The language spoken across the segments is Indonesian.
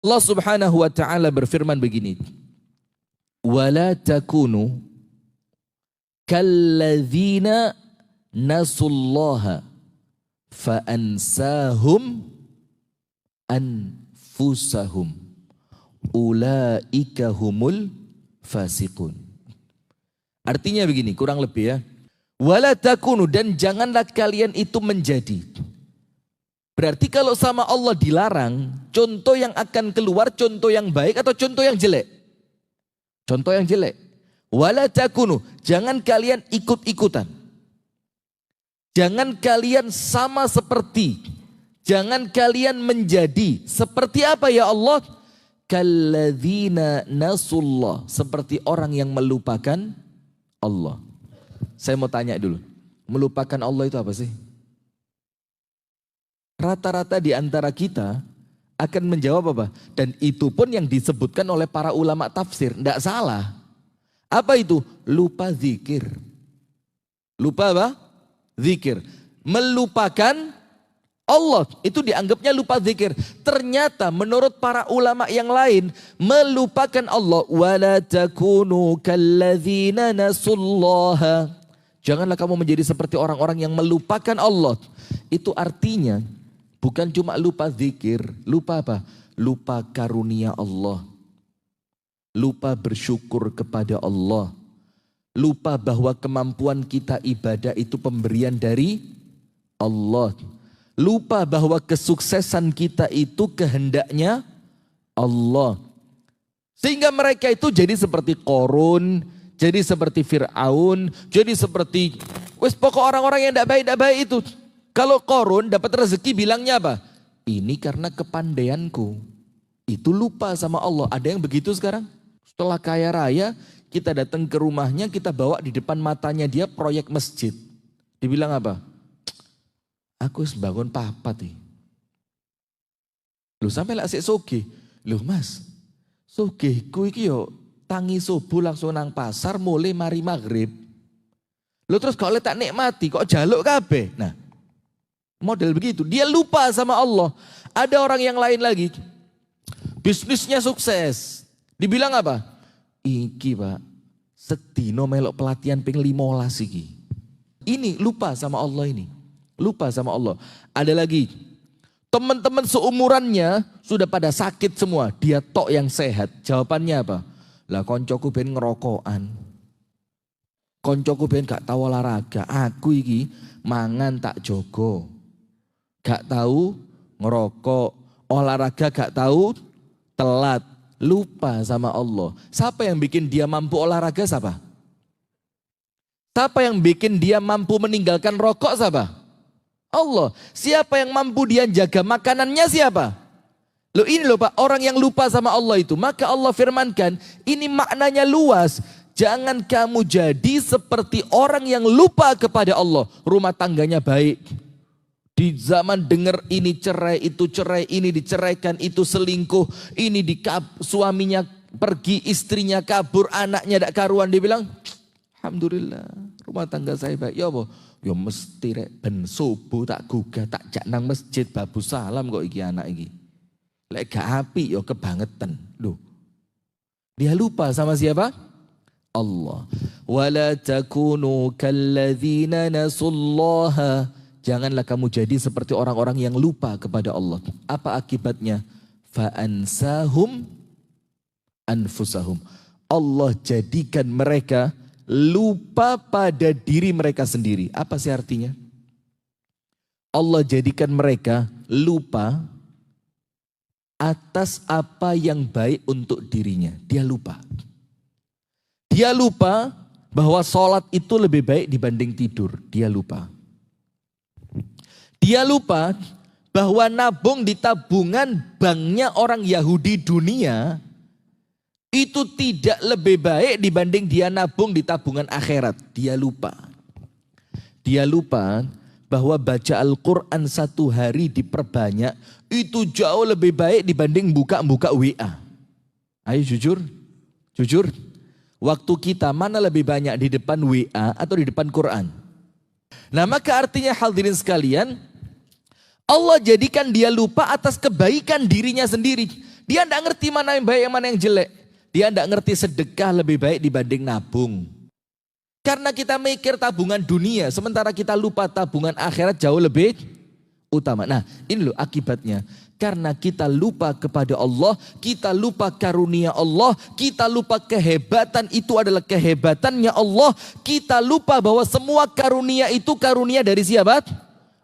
Allah Subhanahu wa taala berfirman begini. Wala takunu kalladzina nasullaha fa ansahum anfusahum ulaika humul fasiqun. Artinya begini, kurang lebih ya. Wala takunu, dan janganlah kalian itu menjadi. Berarti kalau sama Allah dilarang, contoh yang akan keluar contoh yang baik atau contoh yang jelek? Contoh yang jelek. Wala takunu, jangan kalian ikut-ikutan. Jangan kalian sama seperti. Jangan kalian menjadi seperti apa ya Allah? Kalladzina nasullah, seperti orang yang melupakan Allah. Saya mau tanya dulu, melupakan Allah itu apa sih? Rata-rata di antara kita akan menjawab apa? Dan itu pun yang disebutkan oleh para ulama tafsir, tidak salah. Apa itu? Lupa zikir. Lupa apa? Zikir. Melupakan Allah, itu dianggapnya lupa zikir. Ternyata menurut para ulama yang lain, melupakan Allah. Wala takunu kalladzina nasullaha. Janganlah kamu menjadi seperti orang-orang yang melupakan Allah. Itu artinya bukan cuma lupa zikir. Lupa apa? Lupa karunia Allah. Lupa bersyukur kepada Allah. Lupa bahwa kemampuan kita ibadah itu pemberian dari Allah. Lupa bahwa kesuksesan kita itu kehendaknya Allah. Sehingga mereka itu jadi seperti Qarun, jadi seperti Fir'aun, jadi seperti pokok orang-orang yang tidak baik itu. Kalau Qarun dapat rezeki bilangnya apa? Ini karena kepandaianku. Itu lupa sama Allah. Ada yang begitu sekarang? Setelah kaya raya, kita datang ke rumahnya, kita bawa di depan matanya dia proyek masjid. Dibilang apa? Aku bangun papat nih. Lu sampai lah asik soge. Lu mas, sogeku iki yo tangi subuh langsung nang pasar mulai mari maghrib. Lu terus kalau tak nikmati kok jaluk kabeh. Nah, model begitu. Dia lupa sama Allah. Ada orang yang lain lagi. Bisnisnya sukses. Dibilang apa? Iki pak, sedino melok pelatihan ping 15 iki. Ini lupa sama Allah ini. Lupa sama Allah. Ada lagi. Teman-teman seumurannya sudah pada sakit semua. Dia tok yang sehat. Jawabannya apa? Lah koncoku ben ngerokokan. Koncoku ben gak tahu olahraga. Aku iki mangan tak jogo. Gak tahu ngerokok. Olahraga gak tahu telat. Lupa sama Allah. Siapa yang bikin dia mampu olahraga siapa? Siapa yang bikin dia mampu meninggalkan rokok siapa? Allah. Siapa yang mampu dia jaga makanannya siapa? Loh ini loh Pak, orang yang lupa sama Allah itu. Maka Allah firmankan, ini maknanya luas. Jangan kamu jadi seperti orang yang lupa kepada Allah. Rumah tangganya baik. Di zaman dengar ini cerai, ini diceraikan, itu selingkuh. Ini suaminya pergi, istrinya kabur, anaknya tak karuan. Dia bilang, alhamdulillah rumah tangga saya baik. Ya Allah. Ya mesti rek ben subuh tak gugah tak jak nang masjid babu salam kok iki anak iki. Lek gak apik ya kebangetan. Loh. Dia lupa sama siapa? Allah. Wala takunu kalladzina nasullaha. Janganlah kamu jadi seperti orang-orang yang lupa kepada Allah. Apa akibatnya? Fa ansahum anfusahum. Allah jadikan mereka lupa pada diri mereka sendiri. Apa sih artinya? Allah jadikan mereka lupa atas apa yang baik untuk dirinya. Dia lupa. Dia lupa bahwa sholat itu lebih baik dibanding tidur. Dia lupa. Dia lupa bahwa nabung di tabungan banknya orang Yahudi dunia itu tidak lebih baik dibanding dia nabung di tabungan akhirat. Dia lupa. Dia lupa bahwa baca Al-Quran satu hari diperbanyak itu jauh lebih baik dibanding buka-buka WA. Ayo jujur. Jujur. Waktu kita mana lebih banyak di depan WA atau di depan Quran? Nah maka artinya hadirin sekalian, Allah jadikan dia lupa atas kebaikan dirinya sendiri. Dia tidak ngerti mana yang baik, yang mana yang jelek. Dia tidak ngerti sedekah lebih baik dibanding nabung. Karena kita mikir tabungan dunia, sementara kita lupa tabungan akhirat jauh lebih utama. Nah, ini loh akibatnya. Karena kita lupa kepada Allah, kita lupa karunia Allah, kita lupa kehebatan itu adalah kehebatannya Allah. Kita lupa bahwa semua karunia itu karunia dari siapa?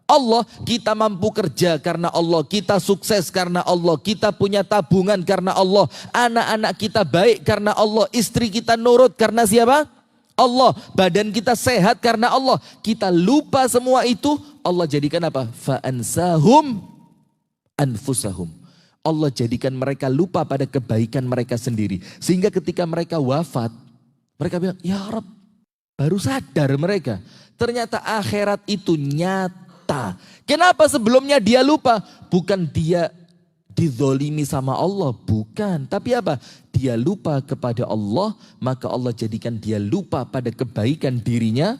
Allah. Kita mampu kerja karena Allah, kita sukses karena Allah, kita punya tabungan karena Allah, anak-anak kita baik karena Allah, istri kita nurut karena siapa? Allah. Badan kita sehat karena Allah. Kita lupa semua itu, Allah jadikan apa? Fa'ansahum anfusahum. Allah jadikan mereka lupa pada kebaikan mereka sendiri. Sehingga ketika mereka wafat, mereka bilang, ya Rabb, baru sadar mereka. Ternyata akhirat itu nyata. Kenapa sebelumnya dia lupa? Bukan dia dizolimi sama Allah, bukan. Tapi apa? Dia lupa kepada Allah, maka Allah jadikan dia lupa pada kebaikan dirinya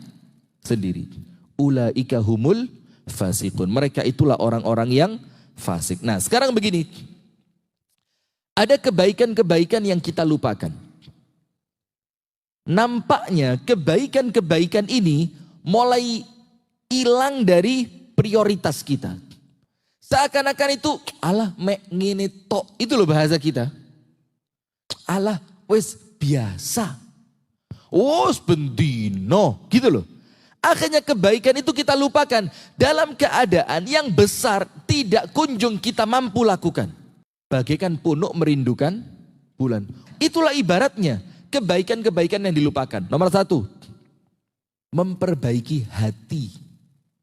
sendiri. Ulaika humul fasiqun. Mereka itulah orang-orang yang fasik. Nah, sekarang begini. Ada kebaikan-kebaikan yang kita lupakan. Nampaknya kebaikan-kebaikan ini mulai hilang dari prioritas kita. Seakan-akan itu, alah mek ngene tok, itu loh bahasa kita. Alah wes biasa. Wes bendino, gitu loh. Akhirnya kebaikan itu kita lupakan dalam keadaan yang besar tidak kunjung kita mampu lakukan. Bagaikan punuk merindukan bulan. Itulah ibaratnya kebaikan-kebaikan yang dilupakan. Nomor 1, memperbaiki hati.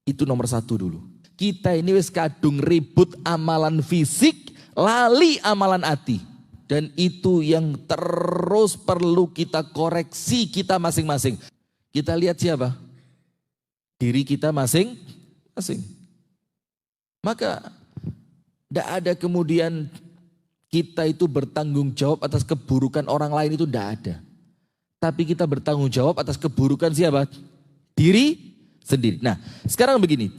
Itu nomor 1 dulu. Kita ini wis kadung ribut amalan fisik, lali amalan hati. Dan itu yang terus perlu kita koreksi kita masing-masing. Kita lihat siapa? Diri kita masing-masing. Maka tidak ada kemudian kita itu bertanggung jawab atas keburukan orang lain, itu tidak ada. Tapi kita bertanggung jawab atas keburukan siapa? Diri sendiri. Nah, sekarang begini.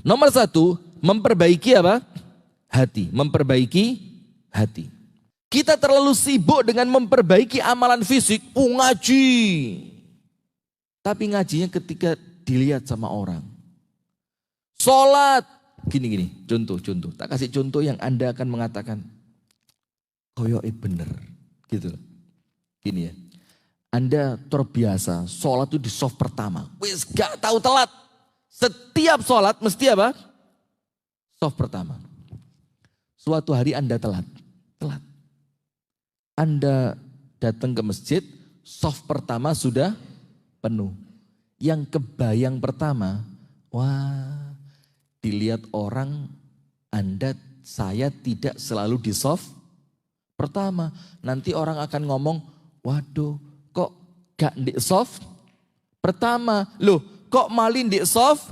Nomor 1, memperbaiki apa? Hati. Memperbaiki hati. Kita terlalu sibuk dengan memperbaiki amalan fisik. Ngaji. Tapi ngajinya ketika dilihat sama orang. Sholat. Gini. Contoh. Tak kasih contoh yang Anda akan mengatakan. Koyoke bener. Gitu. Gini ya. Anda terbiasa sholat itu di soft pertama. Wis gak tahu telat. Setiap sholat mesti apa? Soft pertama. Suatu hari Anda telat. Anda datang ke masjid, soft pertama sudah penuh. Yang kebayang pertama, wah dilihat orang saya tidak selalu di soft pertama. Nanti orang akan ngomong, waduh kok gak di soft pertama, loh kok malin di soft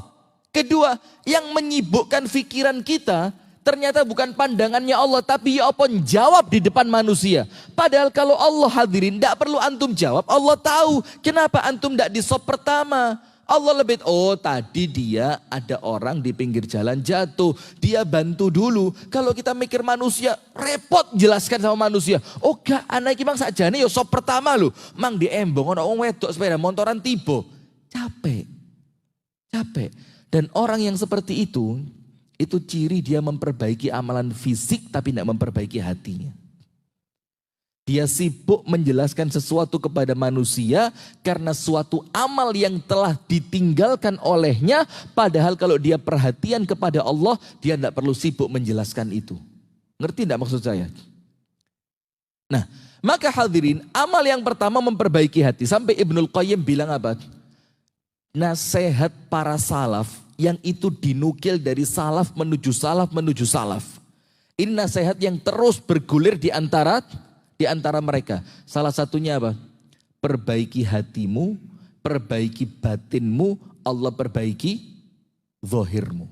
kedua. Yang menyibukkan pikiran kita ternyata bukan pandangannya Allah, tapi ya apa jawab di depan manusia. Padahal kalau Allah hadirin tidak perlu antum jawab, Allah tahu kenapa antum tidak di soft pertama. Allah lebih, tadi dia ada orang di pinggir jalan jatuh, dia bantu dulu. Kalau kita mikir manusia, repot jelaskan sama manusia. Gak, anak iki mang sakjane ya sop pertama lho. Mang di embong ana wong wedok sepeda motoran tiba. Capek. Dan orang yang seperti itu ciri dia memperbaiki amalan fisik tapi tidak memperbaiki hatinya. Dia sibuk menjelaskan sesuatu kepada manusia karena suatu amal yang telah ditinggalkan olehnya. Padahal kalau dia perhatian kepada Allah, dia tidak perlu sibuk menjelaskan itu. Ngerti tidak maksud saya? Nah, maka hadirin, amal yang pertama memperbaiki hati. Sampai Ibnul Qayyim bilang apa? Nasihat para salaf yang itu dinukil dari salaf menuju salaf. Ini nasihat yang terus bergulir di antara mereka. Salah satunya apa? Perbaiki hatimu, perbaiki batinmu, Allah perbaiki zahirmu.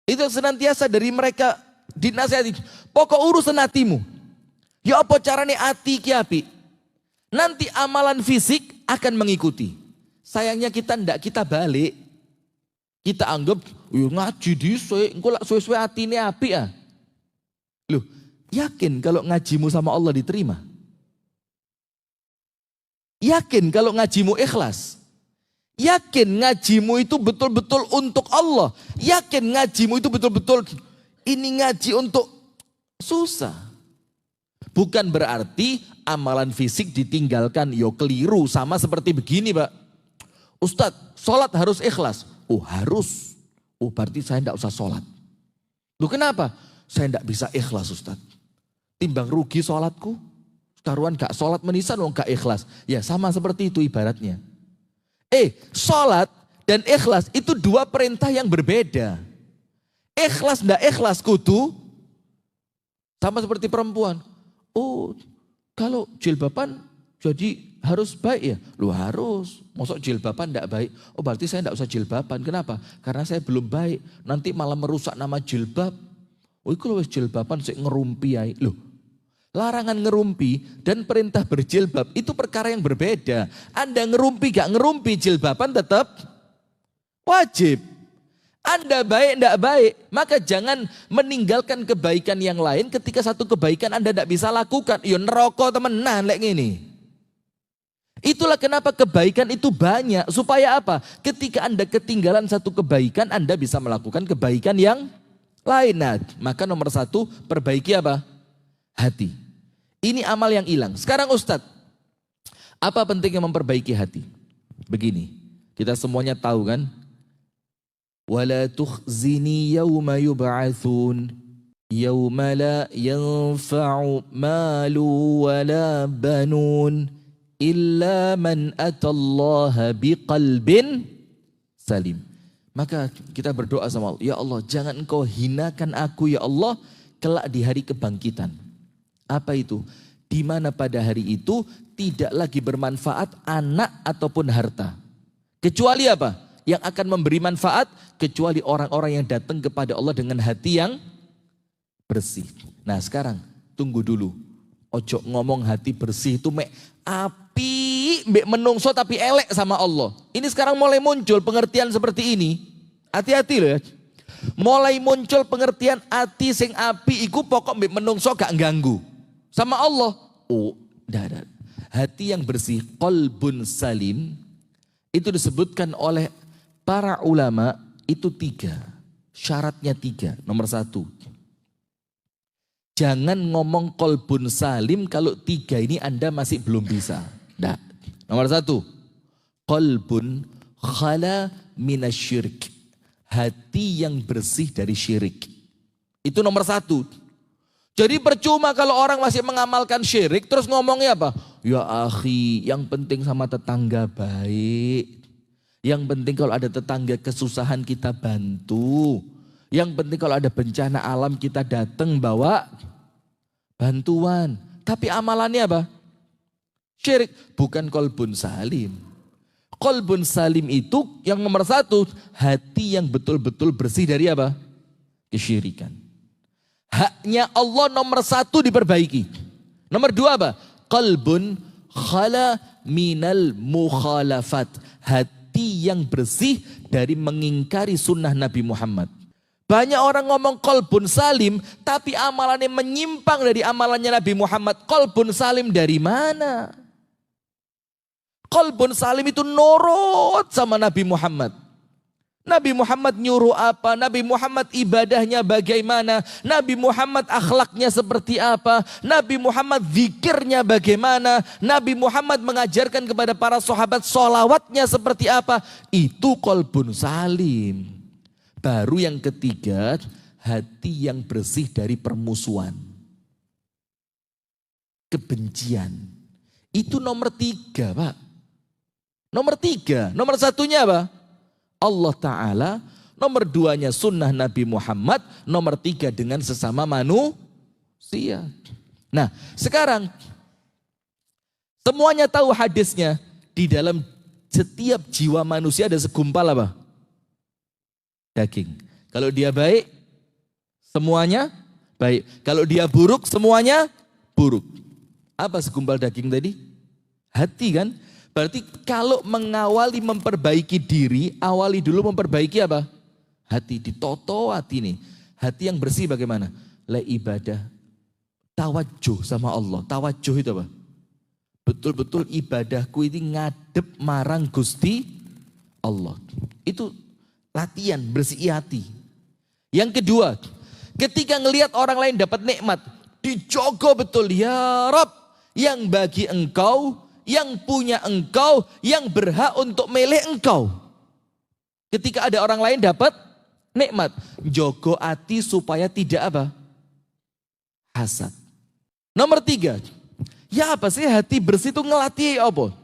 Itu senantiasa dari mereka dinasihati. Pokok urusan hatimu. Ya apa caranya hati ki apik? Nanti amalan fisik akan mengikuti. Sayangnya kita balik. Kita anggap ngaji dhisik, engko lak suwe-suwe atine apik ah. Loh, yakin kalau ngajimu sama Allah diterima? Yakin kalau ngajimu ikhlas? Yakin ngajimu itu betul-betul untuk Allah? Yakin ngajimu itu betul-betul ini ngaji untuk susah? Bukan berarti amalan fisik ditinggalkan, yo keliru. Sama seperti begini Pak. Ustadz, sholat harus ikhlas. Oh harus. Oh berarti saya tidak usah sholat. Loh kenapa? Saya tidak bisa ikhlas Ustadz. Timbang rugi sholatku. Karuan gak sholat menisan, oh gak ikhlas. Ya sama seperti itu ibaratnya. Sholat dan ikhlas itu dua perintah yang berbeda. Ikhlas ndak ikhlas kudu sama seperti perempuan. Oh, kalau jilbaban jadi harus baik ya? Lu harus. Masuk jilbaban ndak baik? Oh berarti saya ndak usah jilbaban. Kenapa? Karena saya belum baik. Nanti malah merusak nama jilbab. Oh kalau jilbaban saya ngerumpi ya. Loh, larangan ngerumpi dan perintah berjilbab itu perkara yang berbeda. Anda ngerumpi gak ngerumpi jilbaban tetap wajib. Anda baik tidak baik, maka jangan meninggalkan kebaikan yang lain ketika satu kebaikan Anda tidak bisa lakukan. Ya neraka temenan lek ngene. Itulah kenapa kebaikan itu banyak. Supaya apa? Ketika Anda ketinggalan satu kebaikan, Anda bisa melakukan kebaikan yang lain. Nah, maka nomor satu, perbaiki apa? Hati. Ini amal yang hilang. Sekarang Ustadz, apa pentingnya memperbaiki hati? Begini, kita semuanya tahu kan? وَلَا تُخْزِنِي يَوْمَ يُبْعَثُونَ يَوْمَ لَا يَنْفَعُ مَالٌ وَلَا بَنُونَ إِلَّا مَنْ أَتَى اللَّهَ بِقَلْبٍ سَلِيمٍ. Maka kita berdoa sama Allah, ya Allah jangan engkau hinakan aku ya Allah kelak di hari kebangkitan. Apa itu? Di mana pada hari itu tidak lagi bermanfaat anak ataupun harta. Kecuali apa? Yang akan memberi manfaat kecuali orang-orang yang datang kepada Allah dengan hati yang bersih. Nah sekarang tunggu dulu. Ojo ngomong hati bersih itu mek api, mek menungso tapi elek sama Allah. Ini sekarang mulai muncul pengertian seperti ini. Hati-hati loh ya. Mulai muncul pengertian hati sing api iku pokok mek menungso gak ganggu. Sama Allah. Oh, dah. Hati yang bersih, qalbun salim, itu disebutkan oleh para ulama itu 3, syaratnya 3. Nomor 1, jangan ngomong qalbun salim kalau 3 ini Anda masih belum bisa. Nah, nomor 1, qalbun khala minasyirik, hati yang bersih dari syirik. Itu nomor 1. Jadi percuma kalau orang masih mengamalkan syirik terus ngomongnya apa? Ya akhi, yang penting sama tetangga baik. Yang penting kalau ada tetangga kesusahan kita bantu. Yang penting kalau ada bencana alam kita datang bawa bantuan. Tapi amalannya apa? Syirik. Bukan qalbun salim. Qalbun salim itu yang nomor 1, hati yang betul-betul bersih dari apa? Kesyirikan. Haknya Allah nomor 1 diperbaiki. Nomor 2 apa? Qalbun khala minal mukhalafat. Hati yang bersih dari mengingkari sunnah Nabi Muhammad. Banyak orang ngomong qalbun salim, tapi amalannya menyimpang dari amalannya Nabi Muhammad. Qalbun salim dari mana? Qalbun salim itu nurut sama Nabi Muhammad. Nabi Muhammad nyuruh apa? Nabi Muhammad ibadahnya bagaimana? Nabi Muhammad akhlaknya seperti apa? Nabi Muhammad zikirnya bagaimana? Nabi Muhammad mengajarkan kepada para sahabat sholawatnya seperti apa? Itu qalbun salim. Baru yang ketiga, hati yang bersih dari permusuhan, kebencian. Itu nomor 3 Pak. Nomor 3, nomor 1-nya apa? Allah Ta'ala, nomor 2-nya sunnah Nabi Muhammad, nomor 3 dengan sesama manusia. Nah sekarang semuanya tahu hadisnya, di dalam setiap jiwa manusia ada segumpal apa? Daging. Kalau dia baik, semuanya baik. Kalau dia buruk, semuanya buruk. Apa segumpal daging tadi? Hati kan? Berarti kalau mengawali memperbaiki diri, awali dulu memperbaiki apa? Hati, ditoto hati nih. Hati yang bersih bagaimana? La ibadah tawajuh sama Allah. Tawajuh itu apa? Betul-betul ibadahku ini ngadep marang Gusti Allah. Itu latihan bersih hati. Yang kedua, ketika ngelihat orang lain dapat nikmat, dijogo betul, ya Rabb, yang bagi engkau, yang punya engkau, yang berhak untuk milih engkau. Ketika ada orang lain dapat nikmat, jogo hati supaya tidak apa? Hasad. Nomor 3, ya apa sih hati bersih itu ngelatih apa?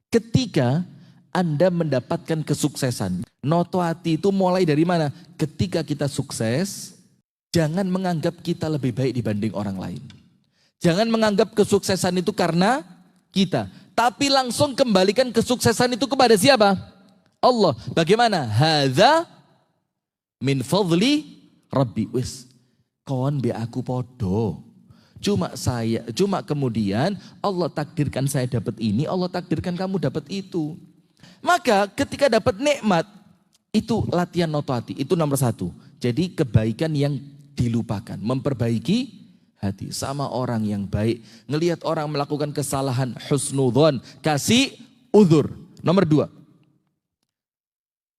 Ketika Anda mendapatkan kesuksesan. Noto hati itu mulai dari mana? Ketika kita sukses, jangan menganggap kita lebih baik dibanding orang lain. Jangan menganggap kesuksesan itu karena kita. Tapi langsung kembalikan kesuksesan itu kepada siapa? Allah. Bagaimana? Hadza min fadli Rabbi. Wis, kon be aku podo. Cuma kemudian Allah takdirkan saya dapat ini, Allah takdirkan kamu dapat itu. Maka ketika dapat nikmat, itu latihan noto hati, itu nomor 1. Jadi kebaikan yang dilupakan, memperbaiki hati sama orang yang baik. Ngelihat orang melakukan kesalahan, husnudzon, kasih uzur. Nomor 2,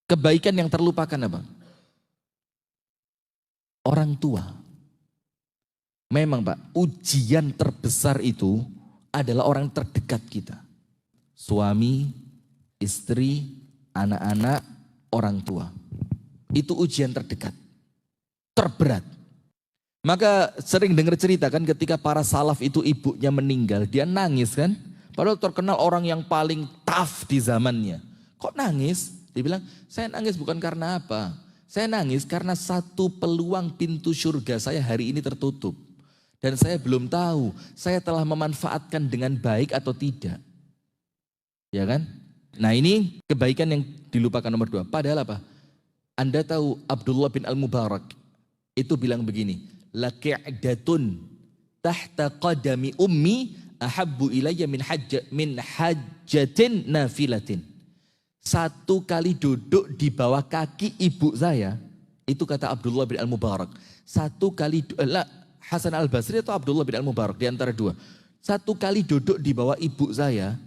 kebaikan yang terlupakan apa? Orang tua. Memang Pak, ujian terbesar itu adalah orang terdekat kita. Suami, istri, anak-anak, orang tua. Itu ujian terdekat. Terberat. Maka sering dengar cerita kan ketika para salaf itu ibunya meninggal, dia nangis kan. Padahal terkenal orang yang paling tough di zamannya. Kok nangis? Dia bilang, saya nangis bukan karena apa. Saya nangis karena satu peluang pintu surga saya hari ini tertutup. Dan saya belum tahu saya telah memanfaatkan dengan baik atau tidak. Ya kan? Nah ini kebaikan yang dilupakan nomor 2. Padahal apa? Anda tahu Abdullah bin Al-Mubarak itu bilang begini. Laqi'datun tahta qadami ummi ahabbu ilayya min hajjatin nafilatin. 1 kali duduk di bawah kaki ibu saya. Itu kata Abdullah bin Al-Mubarak. 1 kali Hasan Al-Basri atau Abdullah bin Al-Mubarak di antara 2. 1 kali duduk di bawah ibu saya,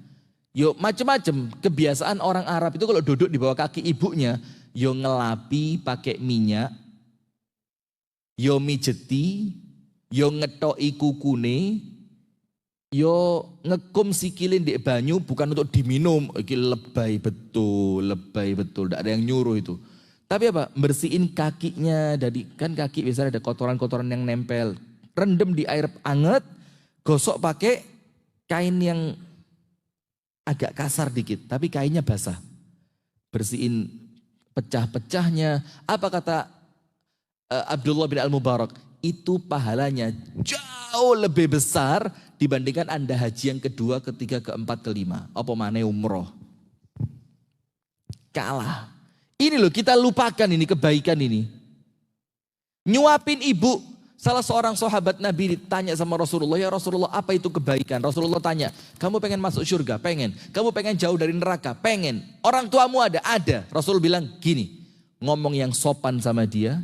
yo macam-macam kebiasaan orang Arab itu kalau duduk di bawah kaki ibunya, yo ngelapi pakai minyak, yo mijeti, yo ngetoki kukune, yo ngekum sikilin di banyu bukan untuk diminum, iki lebay betul, tidak ada yang nyuruh itu. Tapi apa? Bersihin kakinya, dari kan kaki biasanya ada kotoran-kotoran yang nempel. Rendam di air anget, gosok pakai kain yang agak kasar dikit, tapi kainnya basah. Bersihin pecah-pecahnya. Apa kata Abdullah bin Al-Mubarak? Itu pahalanya jauh lebih besar dibandingkan Anda haji yang kedua, ketiga, keempat, kelima. Apa mana umroh? Kalah. Ini loh kita lupakan ini kebaikan ini. Nyuapin ibu. Salah seorang sahabat Nabi ditanya sama Rasulullah, ya Rasulullah apa itu kebaikan? Rasulullah tanya, kamu pengen masuk surga? Pengen. Kamu pengen jauh dari neraka? Pengen. Orang tuamu ada? Ada. Rasul bilang gini, ngomong yang sopan sama dia,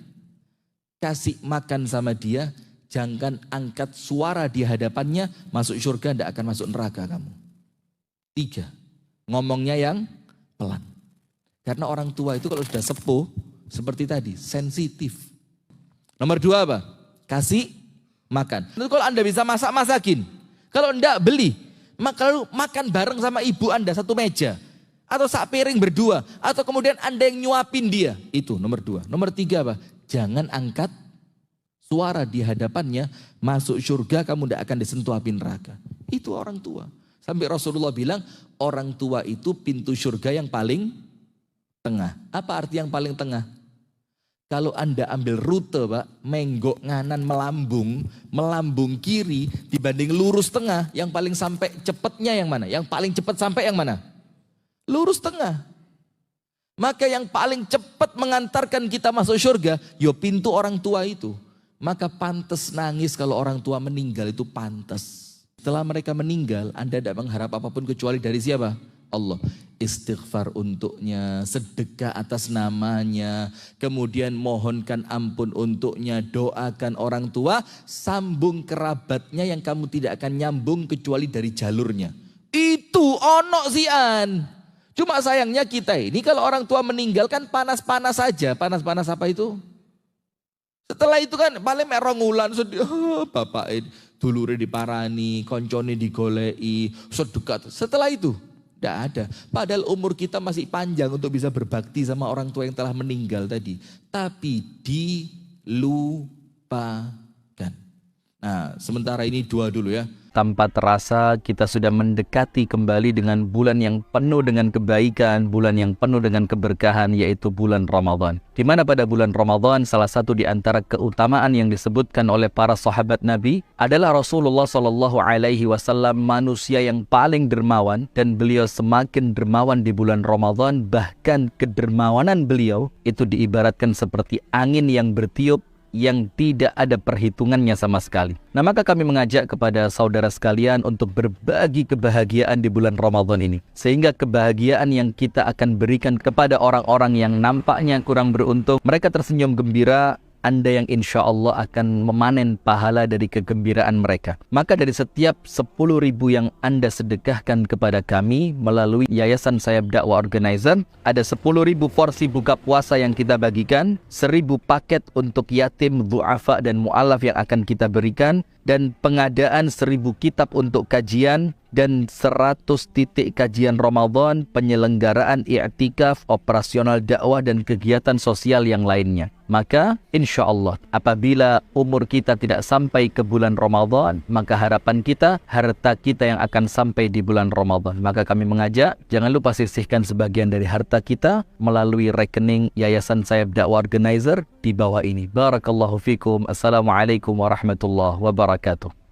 kasih makan sama dia, jangan angkat suara di hadapannya, masuk surga tidak akan masuk neraka kamu. 3, ngomongnya yang pelan. Karena orang tua itu kalau sudah sepuh, seperti tadi, sensitif. Nomor 2 apa? Kasih makan. Itu kalau Anda bisa masak, masakin. Kalau enggak, beli. Lalu makan bareng sama ibu Anda satu meja. Atau sak piring berdua. Atau kemudian Anda yang nyuapin dia. Itu nomor 2. Nomor 3 apa? Jangan angkat suara di hadapannya. Masuk surga kamu tidak akan disentuh api neraka. Itu orang tua. Sampai Rasulullah bilang, orang tua itu pintu surga yang paling tengah. Apa arti yang paling tengah? Kalau Anda ambil rute Pak, menggok nganan melambung kiri dibanding lurus tengah, yang paling sampai cepatnya yang mana? Yang paling cepat sampai yang mana? Lurus tengah. Maka yang paling cepat mengantarkan kita masuk surga, yo pintu orang tua itu. Maka pantas nangis kalau orang tua meninggal, itu pantas. Setelah mereka meninggal, Anda tidak mengharap apapun kecuali dari siapa? Allah. Istighfar untuknya, sedekah atas namanya, kemudian mohonkan ampun untuknya, doakan orang tua, sambung kerabatnya yang kamu tidak akan nyambung kecuali dari jalurnya. Itu ono sian. Cuma sayangnya kita ini kalau orang tua meninggalkan panas-panas saja. Panas-panas apa itu? Setelah itu kan paling merong wulan sedih. Oh, bapak ini dulure diparani, koncone digolei, sedekah. Setelah itu tidak ada. Padahal umur kita masih panjang untuk bisa berbakti sama orang tua yang telah meninggal tadi. Tapi dilupakan. Nah, sementara ini dua dulu ya. Tanpa terasa kita sudah mendekati kembali dengan bulan yang penuh dengan kebaikan, bulan yang penuh dengan keberkahan, yaitu bulan Ramadan. Di mana pada bulan Ramadan salah satu di antara keutamaan yang disebutkan oleh para sahabat Nabi adalah Rasulullah SAW manusia yang paling dermawan, dan beliau semakin dermawan di bulan Ramadan. Bahkan kedermawanan beliau itu diibaratkan seperti angin yang bertiup yang tidak ada perhitungannya sama sekali. Nah, maka kami mengajak kepada saudara sekalian untuk berbagi kebahagiaan di bulan Ramadan ini. Sehingga kebahagiaan yang kita akan berikan kepada orang-orang yang nampaknya kurang beruntung, mereka tersenyum gembira, Anda yang insya Allah akan memanen pahala dari kegembiraan mereka. Maka dari setiap 10.000 yang Anda sedekahkan kepada kami melalui Yayasan Sayap Dakwah Organizer, ada 10.000 porsi buka puasa yang kita bagikan, 1.000 paket untuk yatim, du'afa dan mu'alaf yang akan kita berikan, dan pengadaan 1.000 kitab untuk kajian, dan 100 titik kajian Ramadan, penyelenggaraan i'tikaf, operasional dakwah dan kegiatan sosial yang lainnya. Maka insya Allah apabila umur kita tidak sampai ke bulan Ramadan, maka harapan kita, harta kita yang akan sampai di bulan Ramadan. Maka kami mengajak, jangan lupa sisihkan sebagian dari harta kita melalui rekening Yayasan Sayap Dakwah Organizer di bawah ini. Barakallahu fikum. Assalamualaikum warahmatullahi wabarakatuh.